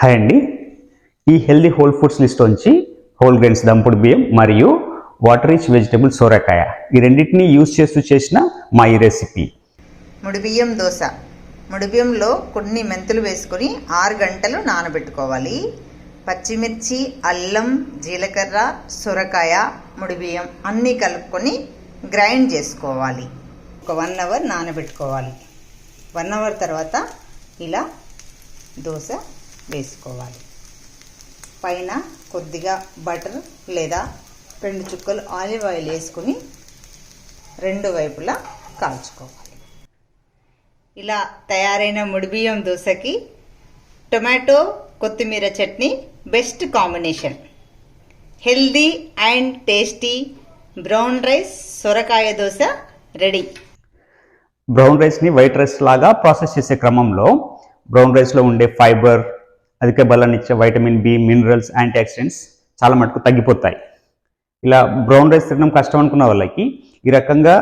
Hi అండి. ఈ healthy whole foods list నుంచి హోల్ గ్రెయిన్స్ దంపుడు బియ్యం మరియు వాటర్ రిచ్ వెజిటబుల్ సోరకాయ ఈ రెండింటిని యూజ్ చేస్తూ చేసిన మా ఈ రెసిపీ. ముడి బియ్యం దోశ. ముడి బియ్యంలో కొన్ని మెంతులు వేసుకొని 6 గంటలు నానబెట్టుకోవాలి. పచ్చిమిర్చి, అల్లం, జీలకర్ర, సొరకాయ, ముడి బియ్యం అన్నీ కలుపుకొని గ్రైండ్ చేసుకోవాలి. ఒక 1 అవర్ నానబెట్టుకోవాలి. 1 అవర్ తర్వాత ఇలా దోశ వేసుకోవాలి. పైన కొద్దిగా బటర్ లేదా 2 చుక్కలు ఆలివ్ ఆయిల్ వేసుకుని 2 వైపులా కాల్చుకోవాలి. ఇలా తయారైన ముడిబియ్యం దోశకి టొమాటో కొత్తిమీర chutney best combination. Healthy and tasty brown rice సొరకాయ దోశ రెడీ. బ్రౌన్ రైస్ని వైట్ రైస్ లాగా ప్రాసెస్ చేసే క్రమంలో బ్రౌన్ రైస్లో ఉండే ఫైబర్, అధిక బలాన్ని ఇచ్చే vitamin B, minerals, antioxidants చాలా మటుకు తగ్గిపోతాయి. ఇలా బ్రౌన్ రైస్ తినడం కష్టం అనుకున్న వాళ్ళకి ఈ రకంగా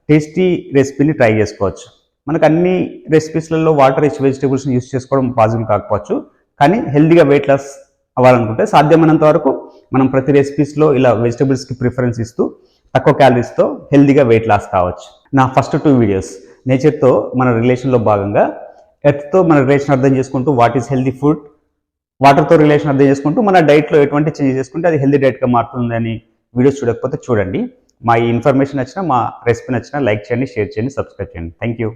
టేస్టీ రెసిపీని ట్రై చేసుకోవచ్చు. మనకు అన్ని రెసిపీస్లలో వాటర్ రిచ్ వెజిటేబుల్స్ని యూస్ చేసుకోవడం పాసిబుల్ కాకపోవచ్చు, కానీ హెల్దీగా వెయిట్ లాస్ అవ్వాలనుకుంటే సాధ్యమైనంత వరకు మనం ప్రతి రెసిపీస్లో ఇలా వెజిటేబుల్స్కి ప్రిఫరెన్స్ ఇస్తూ తక్కువ క్యాలరీస్తో హెల్దీగా వెయిట్ లాస్ కావచ్చు. నా ఫస్ట్ 2 వీడియోస్ నేచర్తో మన రిలేషన్లో భాగంగా ఎర్త్తో మన రిలేషన్ అర్థం చేసుకుంటూ వాట్ ఈస్ హెల్దీ ఫుడ్, వాటర్తో రిలేషన్ అర్థం చేసుకుంటూ మన డైట్లో ఎటువంటి చేంజ్ చేసుకుంటే అది హెల్దీ డైట్గా మారుతుందని వీడియోస్ చూడకపోతే చూడండి. మా ఈ ఇన్ఫర్మేషన్ నచ్చినా, మా రెసిపీ నచ్చినా లైక్ చేయండి, షేర్ చేయండి, సబ్స్క్రైబ్ చేయండి. Thank you.